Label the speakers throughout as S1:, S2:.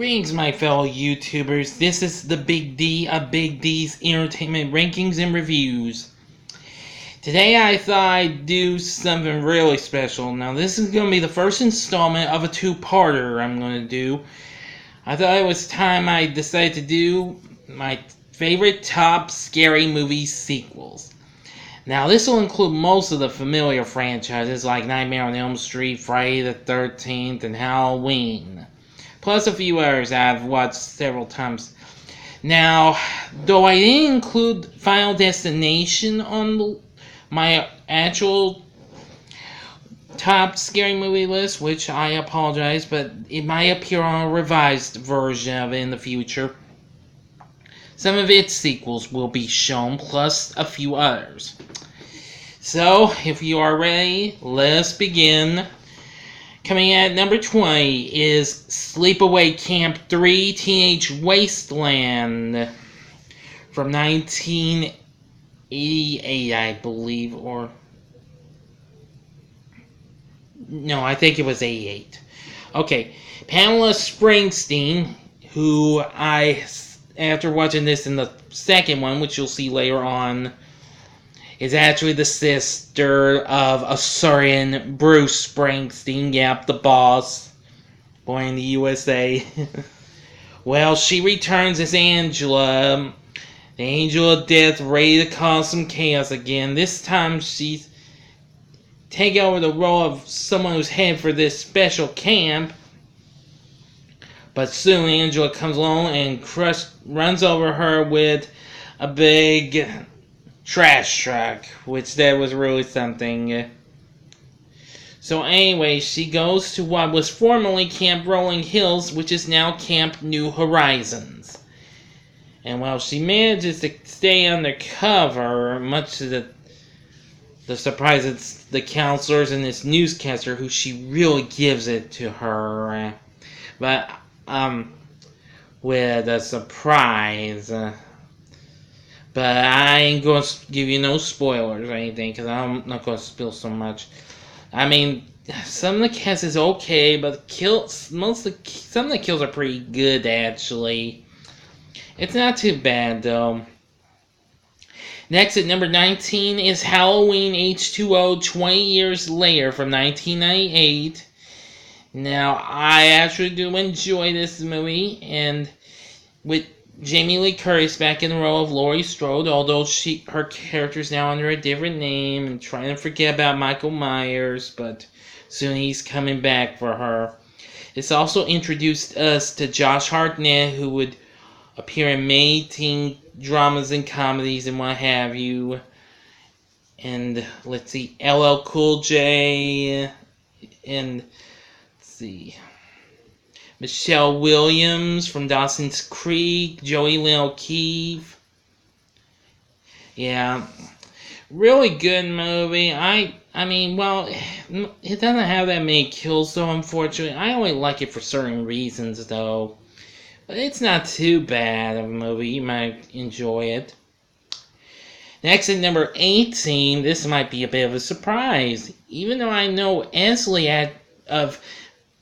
S1: Greetings, my fellow YouTubers. This is the Big D of Big D's Entertainment Rankings and Reviews. Today I thought I'd do something really special. Now this is going to be the first installment of a two-parter I'm going to do. I thought it was time I decided to do my favorite top scary movie sequels. Now this will include most of the familiar franchises like Nightmare on Elm Street, Friday the 13th, and Halloween. Plus a few others I've watched several times. Now, though I didn't include Final Destination on my actual top scary movie list, which I apologize, but it might appear on a revised version of it in the future. Some of its sequels will be shown, plus a few others. So, if you are ready, let's begin. Coming at number 20 is Sleepaway Camp 3 Teenage Wasteland from 1988, I believe, or... No, I think it was 88. Okay, Pamela Springsteen, who after watching this in the second one, which you'll see later on, is actually the sister of a certain Bruce Springsteen, yep, the boss, born in the USA. Well, she returns as Angela, the angel of death, ready to cause some chaos again. This time she's taking over the role of someone who's headed for this special camp. But soon Angela comes along and runs over her with a big trash truck, which that was really something. So anyway, she goes to what was formerly Camp Rolling Hills, which is now Camp New Horizons. And while she manages to stay undercover, much to the surprise of the counselors and this newscaster, who she really gives it to her. But with a surprise. But I ain't going to give you no spoilers or anything, because I'm not going to spill so much. I mean, some of the cast is okay, but some of the kills are pretty good, actually. It's not too bad, though. Next, at number 19, is Halloween H2O 20 Years Later from 1998. Now, I actually do enjoy this movie, and with Jamie Lee Curtis back in the role of Laurie Strode, although her character is now under a different name, and trying to forget about Michael Myers, but soon he's coming back for her. It's also introduced us to Josh Hartnett, who would appear in many teen dramas and comedies and what have you. And let's see, LL Cool J, and let's see, Michelle Williams from Dawson's Creek, Joey Lynn O'Keefe. Yeah, really good movie. I mean, well, it doesn't have that many kills, though, unfortunately. I only like it for certain reasons, though. But it's not too bad of a movie. You might enjoy it. Next, at number 18, this might be a bit of a surprise. Even though I know Ansley of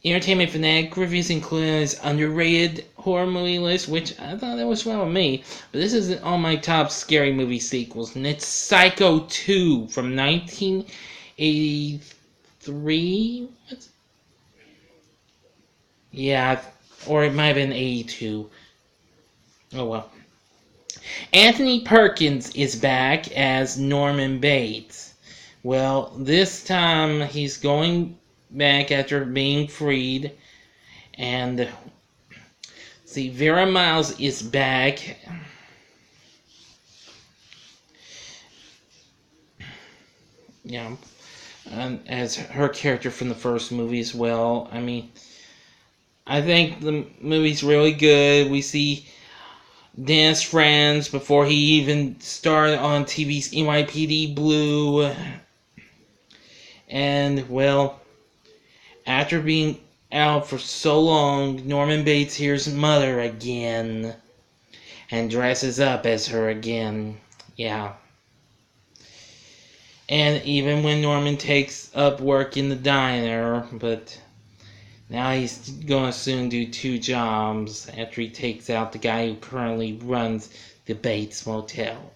S1: Entertainment Fanatic reviews including his underrated horror movie list, which I thought that was wrong with me. But this is on my top scary movie sequels, and it's Psycho 2 from 1983. Yeah, or it might have been 82. Oh well. Anthony Perkins is back as Norman Bates. Well, this time he's going back after being freed, and see, Vera Miles is back. Yeah, as her character from the first movie as well. I mean, I think the movie's really good. We see Dennis Franz before he even started on TV's NYPD Blue, and well, after being out for so long, Norman Bates hears Mother again and dresses up as her again. Yeah. And even when Norman takes up work in the diner, but Now he's gonna soon do 2 jobs after he takes out the guy who currently runs the Bates Motel.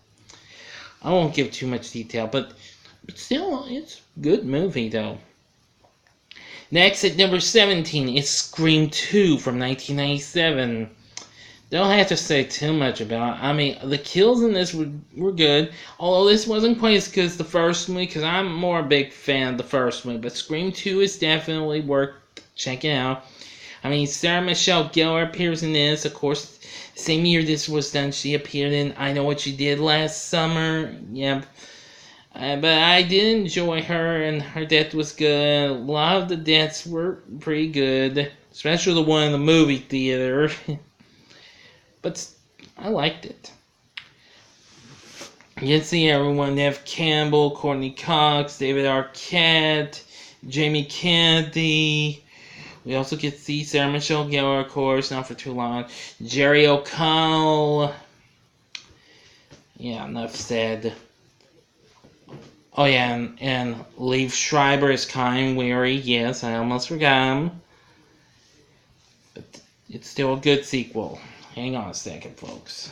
S1: I won't give too much detail, but still, it's a good movie though. Next at number 17 is Scream 2 from 1997. Don't have to say too much about it. I mean, the kills in this were good, although this wasn't quite as good as the first movie, because I'm more a big fan of the first movie, but Scream 2 is definitely worth checking out. I mean, Sarah Michelle Gellar appears in this, of course, same year this was done, she appeared in I Know What You Did Last Summer, yep. But I did enjoy her, and her death was good. A lot of the deaths were pretty good, especially the one in the movie theater. But I liked it. You can see everyone: Neve Campbell, Courtney Cox, David Arquette, Jamie Kennedy. We also get to see Sarah Michelle Gellar, of course, not for too long. Jerry O'Connell. Yeah, enough said. Oh yeah, and Liev Schreiber is Kyle Weary. Yes, I almost forgot him. But it's still a good sequel. Hang on a second, folks.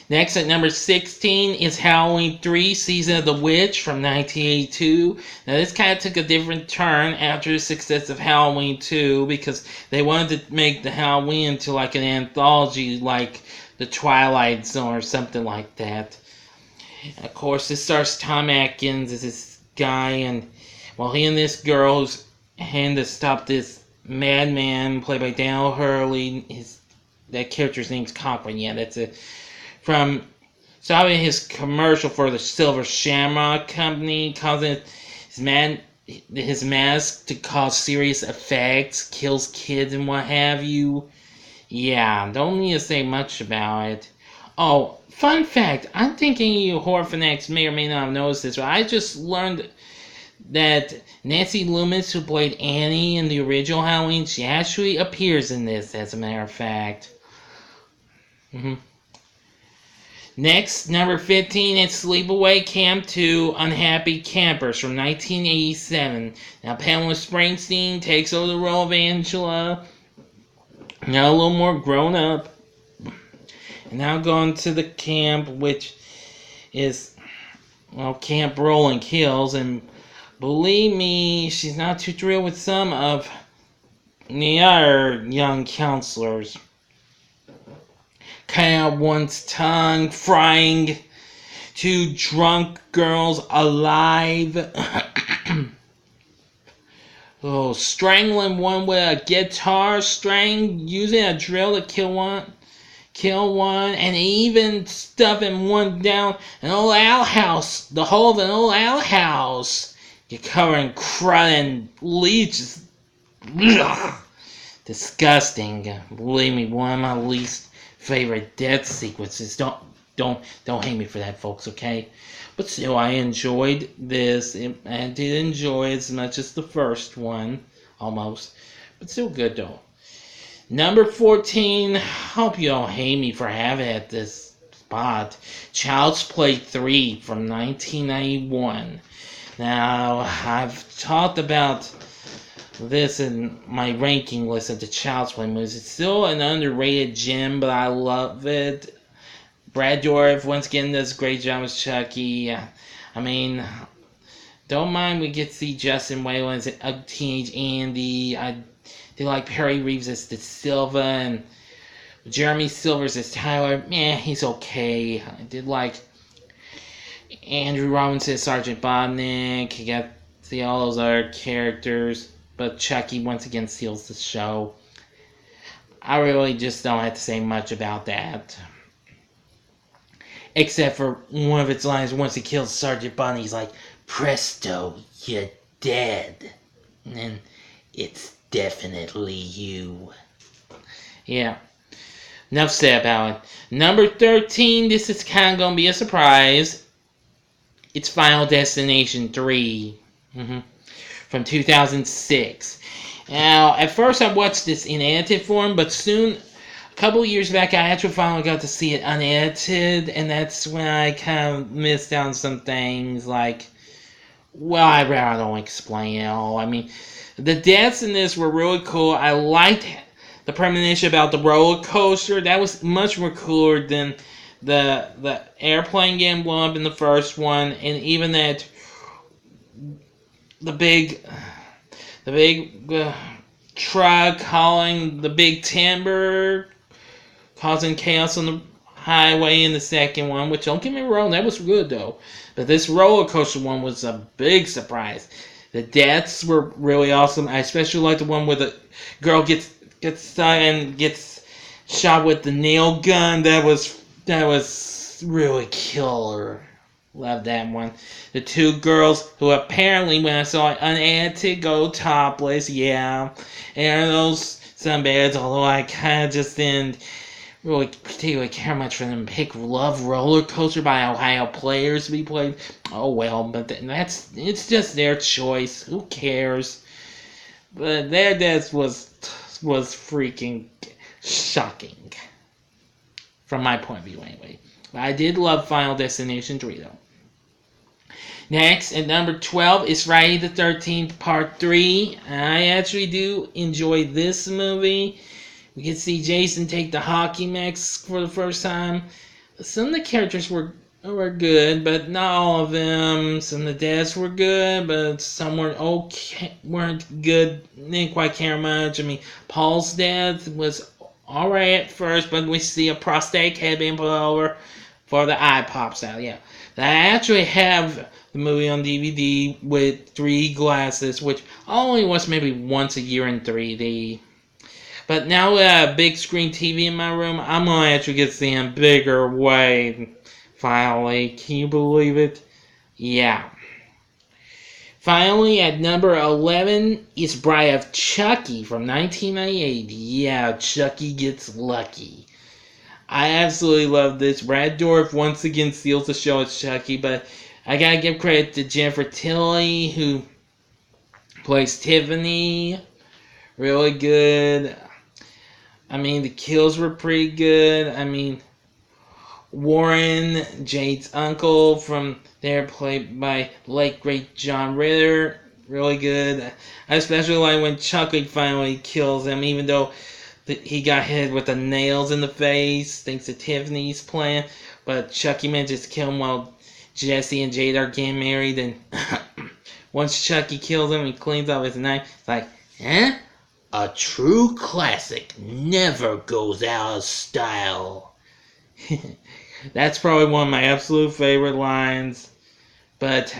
S1: Next at number 16 is Halloween 3 Season of the Witch from 1982. Now this kind of took a different turn after the success of Halloween 2 because they wanted to make the Halloween into like an anthology like The Twilight Zone or something like that. And of course, this stars Tom Atkins as this guy, and well, he and this girl who's had to stop this madman played by Daniel Hurley. That character's name's Cochran. Yeah, that's it. From stopping his commercial for the Silver Shamrock Company, causing his mask to cause serious effects, kills kids and what have you. Yeah, don't need to say much about it. Oh, fun fact, I'm thinking you horror fanatics may or may not have noticed this, but I just learned that Nancy Loomis, who played Annie in the original Halloween, she actually appears in this, as a matter of fact. Next, number 15 is Sleepaway Camp 2 Unhappy Campers from 1987. Now, Pamela Springsteen takes over the role of Angela. Now a little more grown up. And now going to the camp, which is, well, Camp Rolling Hills. And believe me, she's not too thrilled with some of the other young counselors. Cutting out one's tongue, frying 2 drunk girls alive. Oh, strangling one with a guitar string, using a drill to kill one, and even stuffing one down an old outhouse, the hole of an old outhouse. You're covering crud and leeches. Ugh. Disgusting. Believe me, one of my least favorite death sequences. Don't hate me for that, folks, okay? But still, I enjoyed this. I did enjoy it as much as the first one, almost. But still good, though. Number 14, hope you don't hate me for having it at this spot. Child's Play 3 from 1991. Now, I've talked about this in my ranking list of the Child's Play movies. It's still an underrated gem, but I love it. Brad Dourif once again does a great job as Chucky. I mean, don't mind we get to see Justin Whalen as a teenage Andy. I did like Perry Reeves as De Silva and Jeremy Silvers as Tyler. He's okay. I did like Andrew Robinson as Sergeant Bobnick. You got to see all those other characters. But Chucky once again steals the show. I really just don't have to say much about that. Except for one of its lines, once he kills Sergeant Bonnie, he's like, "Presto, you're dead. And it's definitely you." Yeah. Enough said about it. Number 13, this is kind of going to be a surprise. It's Final Destination 3. From 2006. Now, at first I watched this in edited form, but soon a couple of years back, I actually finally got to see it unedited, and that's when I kind of missed out on some things. Like, well, I rather don't explain it all. I mean, the deaths in this were really cool. I liked the premonition about the roller coaster. That was much more cooler than the airplane getting blown up in the first one, and even that the big truck hauling the big timber, causing chaos on the highway in the second one. Which, don't get me wrong, that was good though. But this roller coaster one was a big surprise. The deaths were really awesome. I especially like the one where the girl gets stuck and gets shot with the nail gun. That was really killer. Love that one. The two girls who apparently, when I saw it unedited, go topless. Yeah, and those sunbeds. Although I kind of just didn't really particularly care much for them. Pick Love Roller Coaster by Ohio Players to be played. Oh well, but it's just their choice. Who cares? But their death was freaking shocking, from my point of view anyway. But I did love Final Destination 3 though. Next, at number 12 is Friday the 13th Part 3. I actually do enjoy this movie. We can see Jason take the hockey mask for the first time. Some of the characters were good, but not all of them. Some of the deaths were good, but some weren't good. Didn't quite care much. I mean, Paul's death was alright at first, but we see a prosthetic head being put over for the eye pops out. Yeah, I actually have the movie on DVD with 3 glasses, which I only watch maybe once a year in 3D. But now with a big screen TV in my room, I'm gonna actually get to see him bigger way. Finally, can you believe it? Yeah. Finally, at number 11 is Bride of Chucky from 1998. Yeah, Chucky gets lucky. I absolutely love this. Brad Dourif once again steals the show as Chucky, but I gotta give credit to Jennifer Tilly, who plays Tiffany. Really good. I mean, the kills were pretty good. I mean, Warren, Jade's uncle from there, played by late great John Ritter. Really good. I especially like when Chucky finally kills him, even though he got hit with the nails in the face, thanks to Tiffany's plan. But Chucky manages to kill him while Jesse and Jade are getting married. And once Chucky kills him, he cleans up his knife. It's like, eh? A true classic never goes out of style. That's probably one of my absolute favorite lines. But,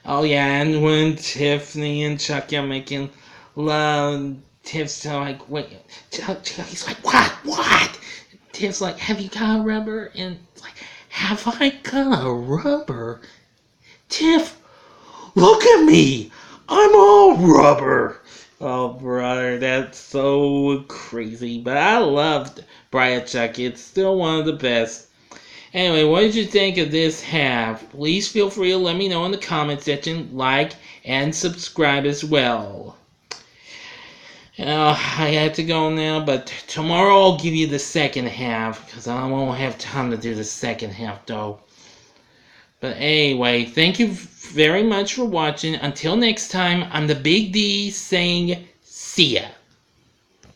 S1: oh yeah, and when Tiffany and Chucky are making love, Tiff's like, wait, Chucky's like, what? Tiff's like, have you got a rubber? And it's like, have I got a rubber? Tiff, look at me, I'm all rubber. Oh, brother, that's so crazy. But I loved Bride of Chucky. It's still one of the best. Anyway, what did you think of this half? Please feel free to let me know in the comment section. Like and subscribe as well. I have to go now, but tomorrow I'll give you the second half, because I won't have time to do the second half, though. But anyway, thank you very much for watching. Until next time, I'm the Big D saying, see ya.